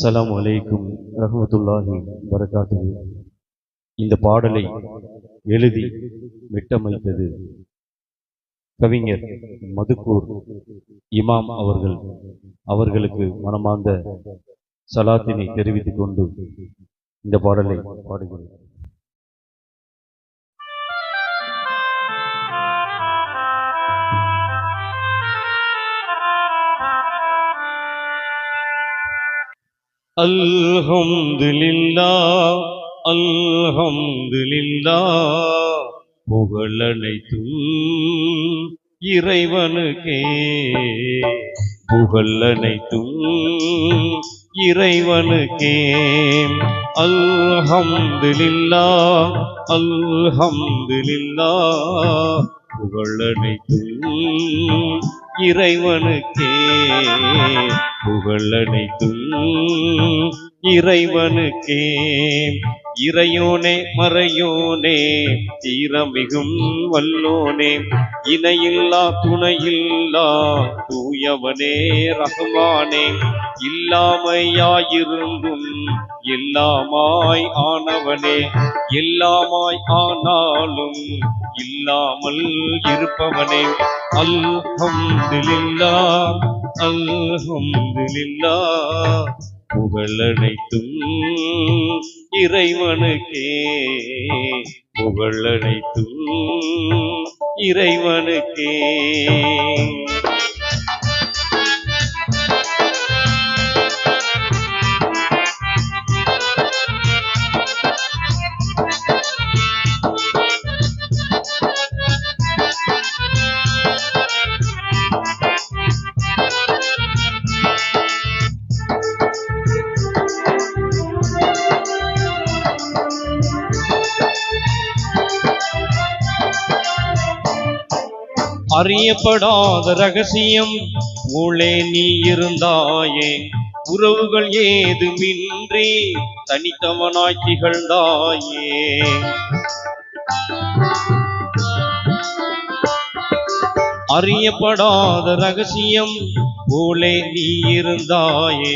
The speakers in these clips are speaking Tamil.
அஸ்ஸலாமு அலைக்கும் ரஹ்மத்துல்லாஹி வரகாத்துஹு. இந்த பாடலை எழுதி வெட்டமைத்தது கவிஞர் மதுக்கூர் இமாம் அவர்களுக்கு மனமார்ந்த சலாத்தினை தெரிவித்துக் கொண்டு இந்த பாடலை பாடுகிறேன். அல்ஹம்துலில்லாஹ் அல்ஹம்துலில்லாஹ், புகழனைத்தும் இறைவனுக்கே, புகழனைத்தும் இறைவனுக்கே. அல்ஹம்துலில்லாஹ் அல்ஹம்துலில்லாஹ், புகழனைத்தும் இறைவனுக்கே, புகழனைத்தும் இறைவனுக்கே. இறையோனே மறையோனே தீரமிகும் வல்லோனே, இணையில்லா துணையில்லா தூயவனே ரஹ்மானே, இல்லாமையாயிருந்தும் எல்லாமாய் ஆனவனே, எல்லாமாய் ஆனாலும் இல்லாமல் இருப்பவனே. அல்ஹம்துலில்லாஹ் அல்ஹம்துலில்லாஹ், புகழனைத்தும் இறைவனுக்கே, புகழனைத்தும் இறைவனுக்கே. அறியப்படாத ரகசியம் உள்ளே நீ இருந்தாயே, உறவுகள் ஏதுமின்றி தனித்தவனாய் திகழ்ந்தாயே. அறியப்படாத ரகசியம் போலே நீ இருந்தாயே,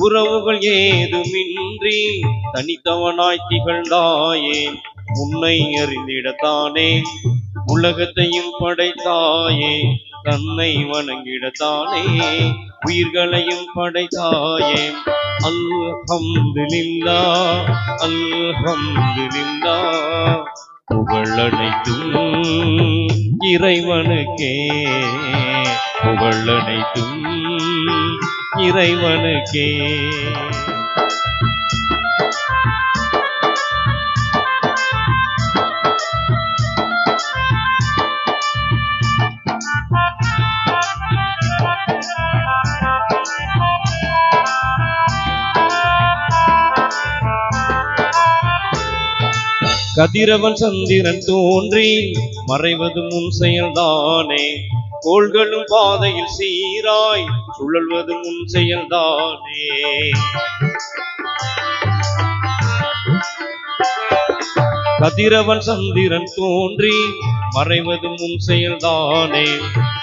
உறவுகள் ஏதுமின்றி தனித்தவனாய் திகழ்ந்தாயே. உன்னை அறிந்திடத்தானே உலகத்தையும் படைத்தாயே, தன்னை வணங்கிடத்தானே உயிர்களையும் படைத்தாயே. அல்ஹம்துலில்லாஹ் அல்ஹம்துலில்லாஹ், புகழனைத்தும் இறைவனுக்கே, புகழனைத்தும் இறைவனுக்கே. கதிரவன் சந்திரன் தோன்றி மறைவது முன் செயல்தானே, கோள்களும் பாதையில் சீராய் சுழல்வது முன் செயல்தானே. கதிரவன் சந்திரன் தோன்றி மறைவது முன் செயல்தானே,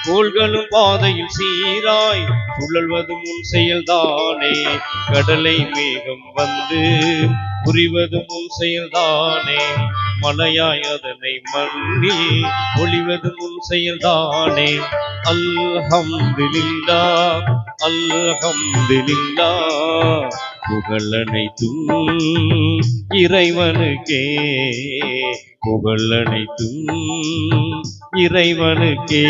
கோள்களும் பாதையில் சீராய் சுழல்வது முன் செயல்தானே. கடலை மேகம் வந்து புரிவது முன் செயல்தானே, மலையாய் அதனை மண்ணில் ஒளிவது முன் செயல்தானே. அல்ஹம்துலில்லாஹ் அல்ஹம்துலில்லாஹ், புகழனைத்தும் இறைவனுக்கே, புகழனைத்தும் இறைவனுக்கே.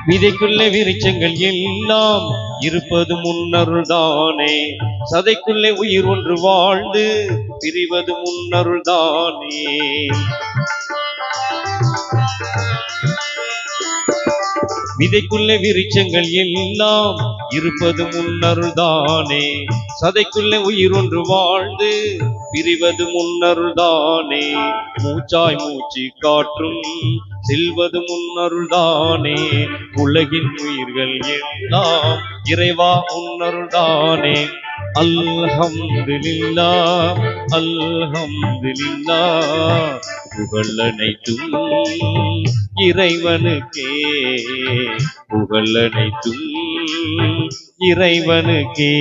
விதைக்குள்ளே விருட்சங்கள் எல்லாம் இருப்பது முன்னருள்தானே, சதைக்குள்ளே உயிர் ஒன்று வாழ்ந்து பிரிவது முன்னருள்தானே. விதைக்குள்ளே விருட்சங்கள் எல்லாம் இருப்பது முன்னருள்தானே, சதைக்குள்ளே உயிர் ஒன்று வாழ்ந்து பிரிவது முன்னருள்தானே. மூச்சாய் மூச்சு காற்றும் செல்வது முன்னருள்தானே. உலகின் உயிர்கள் எல்லாம் இறைவா உன்னருள்தானே. அல்ஹம்துலில்லாஹ் அல்ஹம்துலில்லாஹ் புகழ் அனைத்தும் இறைவனுக்கே, புகழ் அனைத்தும் இறைவனுக்கே.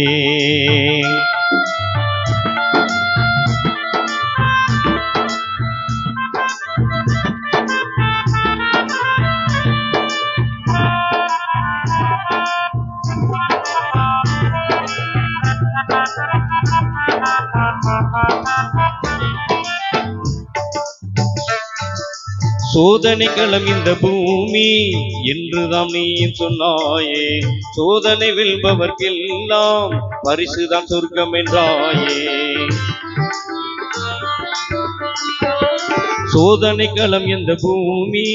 சோதனை களம் இந்த பூமி என்றுதான் நீ சொன்னாயே. சோதனை வெல்பவர்க்கெல்லாம் பரிசுதான் சொர்க்கம் என்றாயே. சோதனை களம் எந்த பூமி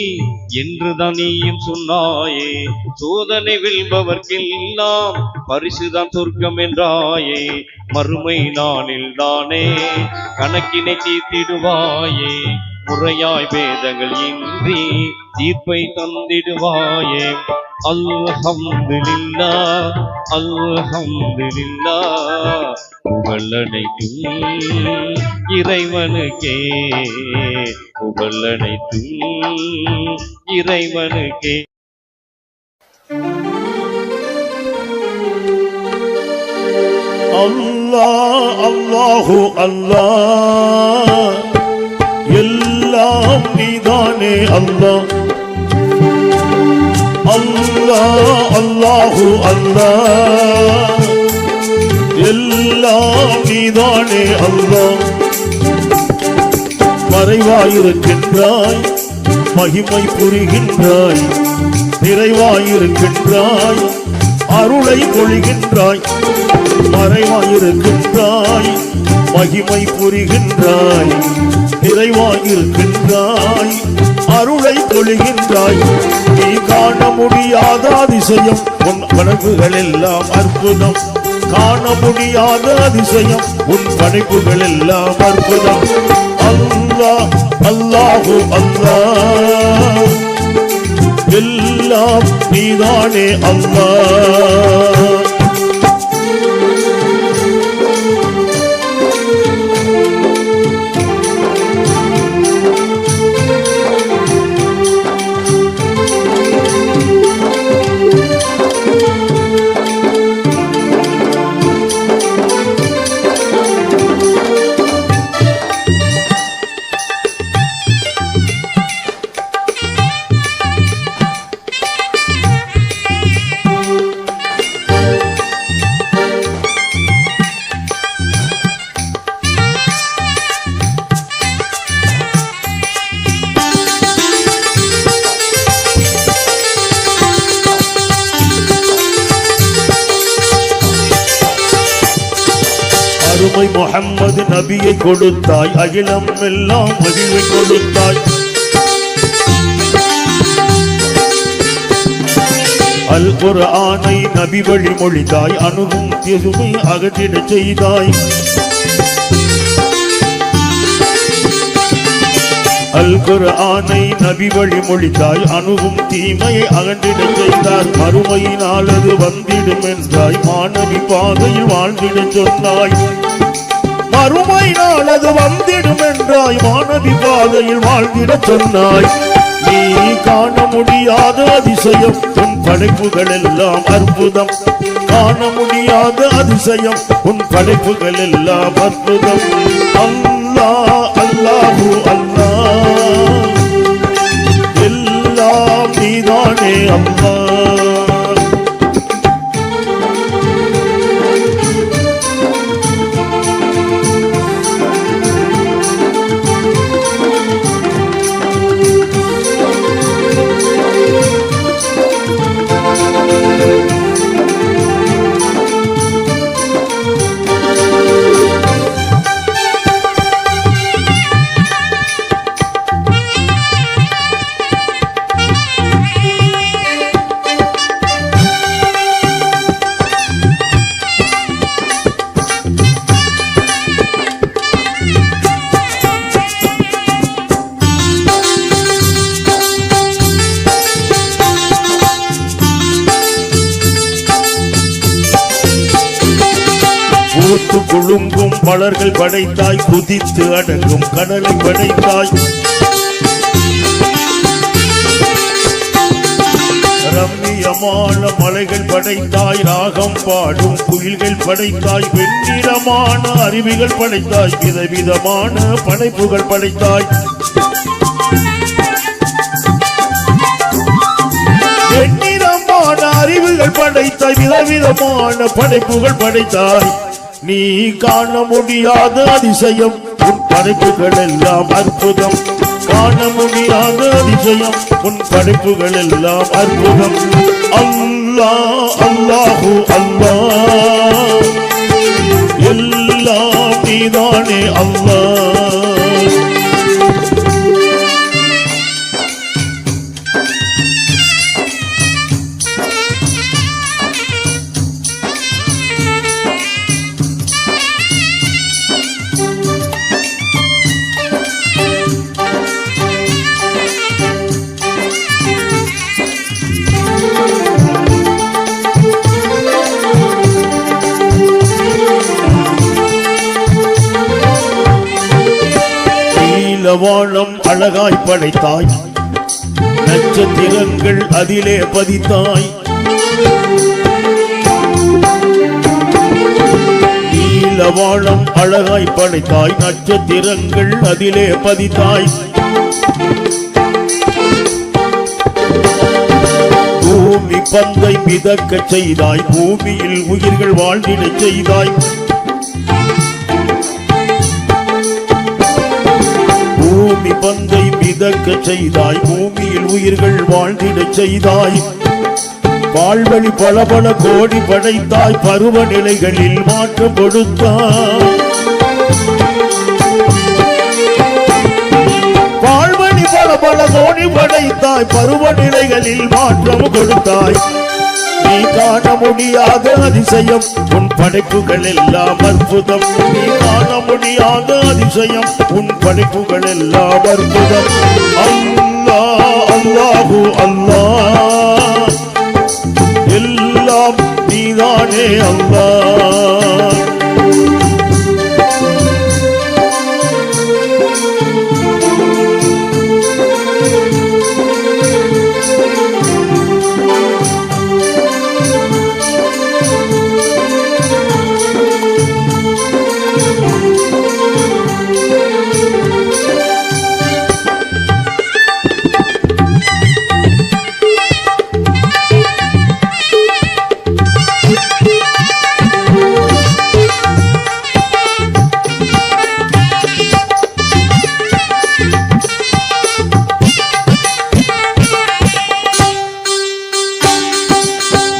என்றுதான் நீயும் சொன்னாயே. சோதனை வெல்பவர்க்கெல்லாம் பரிசுதான் சொர்க்கம் என்றாயே. மறுமை நாளில் தானே கணக்கினை தீர்த்திடுவாயே. முறையாய் பேதங்கள் இன்றி தீர்ப்பை தந்திடுவாயே. அல்ஹம்துலில்லாஹ் அல்ஹம்துலில்லாஹ் புகழ் அனைத்தும் இறைவனுக்கே, புகழ் அனைத்தும் இறைவனுக்கே. அல்லாஹ் அல்லாஹு அல்லாஹ் எல்லாம் நீதானே அல்லாஹ். அல்லாஹ் அல்லாஹு அல்லாஹ் எல்லாம் நீதானே அல்லாஹ். மறைவாயிருக்கின்றாய் மகிமை புரிகின்றாய், நிறைவாயிருக்கின்றாய் அருளை பொழிகின்றாய். மறைவாயிருக்கின்றாய் மகிமை புரிகின்றாய், நிறைவாயிருக்கின்றாய் அருளை பொழிகின்றாய். நீ காண முடியாத அதிசயம் உன் படைப்புகள் எல்லாம் அற்புதம். காண முடியாத அதிசயம் உன் படைப்புகள் எல்லாம் அற்புதம். அல்லாஹ் அல்லாஹு அல்லாஹ் எல்லாம் நீதானே அல்லாஹ். அருமை முஹம்மது நபியை கொடுத்தாய், அகிலம் எல்லாம் மகிழ்வை கொடுத்தாய். அல் குர்ஆனை நபி வழி மொழிதாய், அணுகும் தெருமை அகற்றிடச் செய்தாய். அல் குர்ஆனை நபி வழி மொழிதாய், அணுகும் தீமையை அகற்றிடச் செய்தார். மறுமையினால் அது வந்திடும் என்றாய், மாணவி பாதையில் வாழ்ந்திடச் சொன்னாய். மறுமையினால் அது வந்திடும் என்றாய், மாணவி பாதையில் வாழ்ந்திடச் சொன்னாய். நீ காண முடியாத அதிசயம் உன் படைப்புகள் எல்லாம் அற்புதம். காண முடியாத அதிசயம் உன் படைப்புகள் எல்லாம் அற்புதம். அல்லாஹ் அல்லாஹு அல்லாஹ் எல்லாம் நீதானே அல்லாஹ். குலுங்கும் மலர்கள் படைத்தாய், குதித்து அடங்கும் கடலை படைத்தாய், ரம்மியமான மலைகள் படைத்தாய், ராகம் பாடும் குயில்கள் படைத்தாய், வெண்ணிறமான அருவிகள் படைத்தாய், விதவிதமான படைப்புகள் படைத்தாய், வெண்ணிறமான அறிவுகள் படைத்தாய், விதவிதமான படைப்புகள் படைத்தாய். நீ காண முடியாத அதிசயம், உன் படைப்புகள் எல்லாம் அற்புதம். காண முடியாத அதிசயம், உன் படைப்புகள் எல்லாம் அற்புதம். அல்லாஹ் அல்லாஹு அல்லாஹ், எல்லாம் நீதானே அல்லாஹ். வானம் அழகாய் படைத்தாய், நட்சத்திரங்கள் அதிலே பதித்தாய், நீலவானம் அழகாய் படைத்தாய், நட்சத்திரங்கள் அதிலே பதித்தாய், பூமி பந்தை மிதக்க செய்தாய், பூமியில் உயிர்கள் வாழ்ந்திட செய்தாய், பூமி பந்தை மிதக்க செய்தாய், பூமியில் உயிர்கள் வாழ்ந்திட செய்தாய், பால்வழி பல பல கோடி படைத்தாய், பருவநிலைகளில் மாற்றம் கொடுத்தாய், பால்வழி பல பல கோடி படைத்தாய், பருவநிலைகளில் மாற்றம் கொடுத்தாய். நீ காண முடியாத அதிசயம், உன் படைப்புகள் எல்லாம் அற்புதம். நீ காண முடியாத அதிசயம், உன் படைப்புகள் எல்லாம் அற்புதம். அல்லாஹ் அல்லாஹு அல்லாஹ், எல்லாம் நீதானே அல்லாஹ்.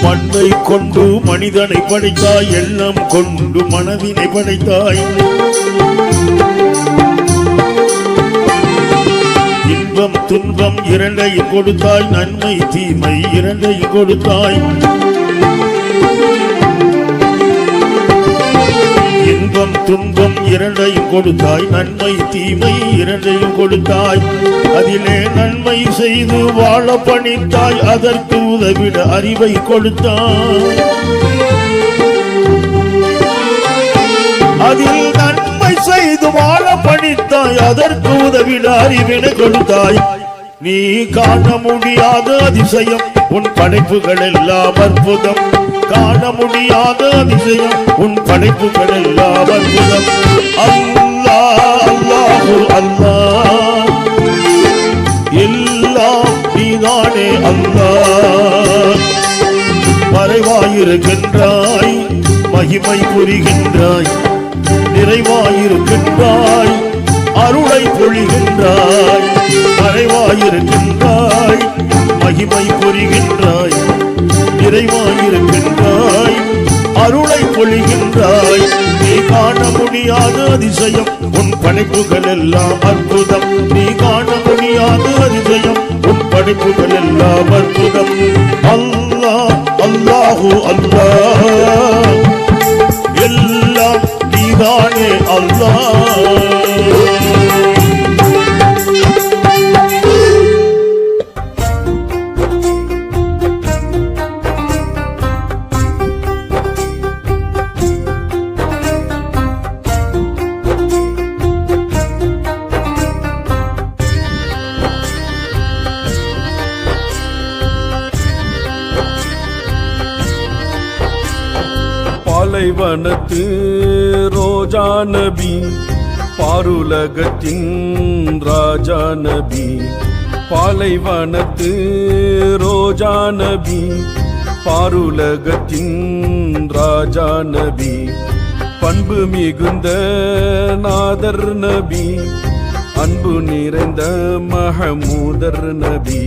மண்ணை கொண்டு மனிதனை படைத்தாய், எண்ணம் கொண்டு மனதினை படைத்தாய், இன்பம் துன்பம் இரண்டையும் கொடுத்தாய், நன்மை தீமை இரண்டையும் கொடுத்தாய், இன்பம் துன்பம் இரண்டையும் கொடுத்தாய், நன்மை தீமை இரண்டையும் கொடுத்தாய், அதிலே நன்மை செய்து வாழ பணித்தாய், அதற்கு உதவிட அறிவை கொடுத்தாய், அதில் நன்மை செய்து வாழ பணித்தாய், அதற்கு உதவிட அறிவினை கொடுத்தாய். நீ காண முடியாத அதிசயம், உன் படைப்புகள் எல்லாம் அற்புதம். காண முடியாத அதிசயம், உன் படைப்புகள் எல்லாம் அற்புதம். அல்லாஹ் அல்லாஹு அல்லாஹ், எல்லாம் நீதானே அல்லாஹ். மறைவாயிருக்கின்றாய், மகிமை புரிகின்றாய், நிறைவாயிருக்கின்றாய், அருளை பொழிகின்றாய். மறைவாயிருக்கின்றாய், மகிமை புரிகின்றாய், நிறைவாயிருக்கின்றாய், அருளை பொழிகின்றாய். நீ காண முடியாத அதிசயம், உன் படைப்புகள் எல்லாம் அற்புதம். நீ காண முடியாத அதிசயம், உன் படைப்புகள் எல்லாம் அற்புதம். அல்லாஹ் அல்லாஹு அல்லாஹ், எல்லாம் நீதானே அல்லாஹ். பாலைவனத்து ரோஜா நபி, பாருலகத்தின் ராஜா நபி. பாலைவனத்து ரோஜா நபி, பாருலகத்தின் ராஜா நபி. பண்பு மிகுந்த நாதர் நபி, அன்பு நிறைந்த மஹமூதர் நபி.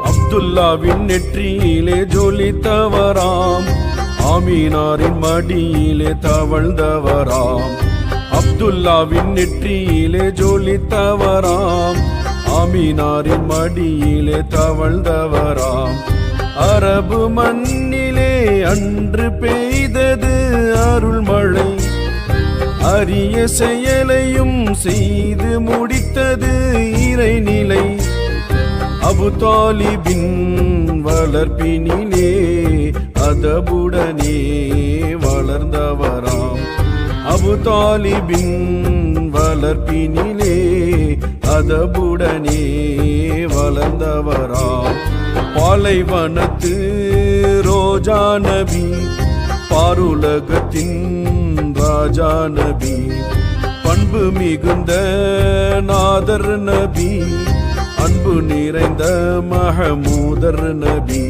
அப்துல்லாவின் நெற்றியிலே ஜொலித்தவராம், ஆமீனாரின் மடியிலே தவழ்ந்தவராம். அப்துல்லாவின் நெற்றியிலே ஜொலித்தவராம், ஆமீனாரின் மடியிலே தவழ்ந்தவராம். அரபு மண்ணிலே அன்று பெய்தது அருள்மழை, அரிய செயலையும் செய்து முடித்தது இறைநிலை. அபு தாலிபின் வளர்ப்பினிலே அதபுடனே வளர்ந்தவராம். அபு தாலிபின் வளர்ப்பினிலே அதபுடனே வளர்ந்தவராம். பாலைவனத்து ரோஜா நபி, பாருலகத்தின் ராஜா நபி. பண்பு மிகுந்த நாதர் நபி, அன்பு நிறைந்த மஹமூதர் நபி.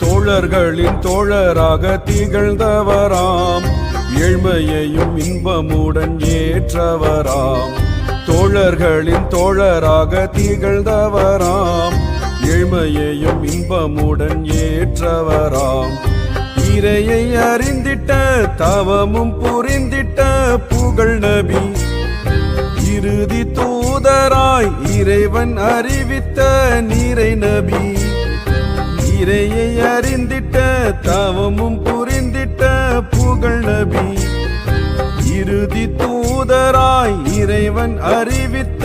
தோழர்களின் தோழராக திகழ்ந்தவராம், ஏழ்மையையும் இன்பமுடன் ஏற்றவராம். தோழர்களின் தோழராக திகழ்ந்தவராம், ஏழ்மையையும் இன்பமுடன் ஏற்றவராம். இறையை அறிந்திட்ட தவமும் புரிந்திட்ட புகழ் நபி, இறுதி தூதராய் இறைவன் அறிவித்த நிறை நபி. இறையை அறிந்திட்ட தவமும் புரிந்திட்ட புகழ் நபி, இறுதி தூதராய் இறைவன் அறிவித்த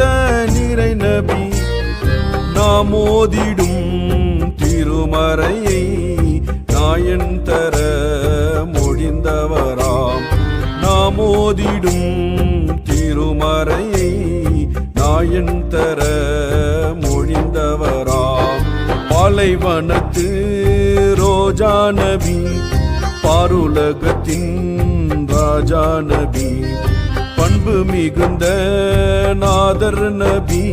நிறை நபி. நாம் ஓதிடும் திருமறையை நாயன் தர மொழிந்தவராம். நாம் ஓதிடும் திருமறையை நாயன் தர மொழிந்தவராம். பாலைவனத்து ரோஜா நபி, பாருலகத்தின் ராஜா நபி. பண்பு மிகுந்த நாதர் நபி,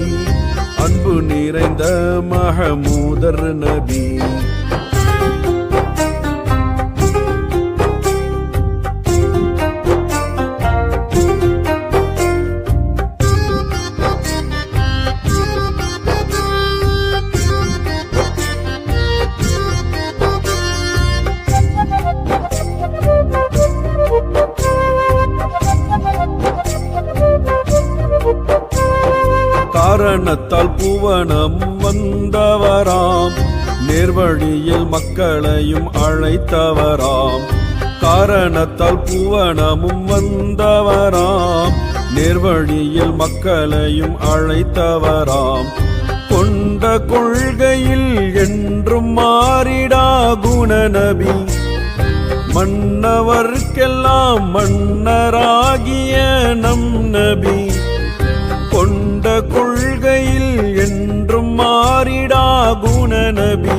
அன்பு நிறைந்த மஹமூதர் நபி. காரணத்தால் புவனம் வந்தவராம், நேர்வழியில் மக்களையும் அழைத்தவராம். காரணத்தால் புவனமும் வந்தவராம், நேர்வழியில் மக்களையும் அழைத்தவராம். கொண்ட கொள்கையில் என்றும் மாறிடா குண நபி, மன்னவர்க்கெல்லாம் மன்னராகிய நம் நபி. கொண்ட கொள்கையில் என்றும் மாறிடா குண நபி,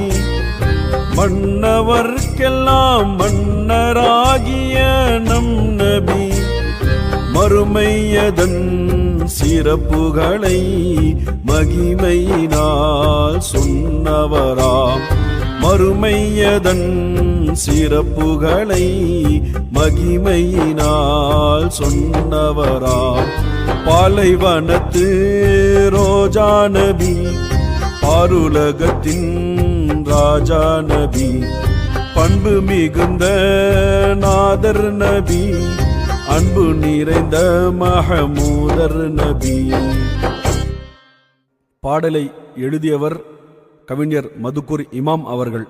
மன்னவர்க்கெல்லாம் மன்னராகிய நம் நபி. மறுமையதன் சிறப்புகளை மகிமையினால் சொன்னவராம். மறுமையதன் சிறப்புகளை மகிமையினால் சொன்னவராம். பாலைவனத்து ரோஜா நபி, பாருலகத்தின் ராஜா நபி, பண்பு மிகுந்த நாதர் நபி, அன்பு நிறைந்த மஹமூதர் நபி. பாடலை எழுதியவர் கவிஞர் மதுக்கூர் இமாம் அவர்கள்.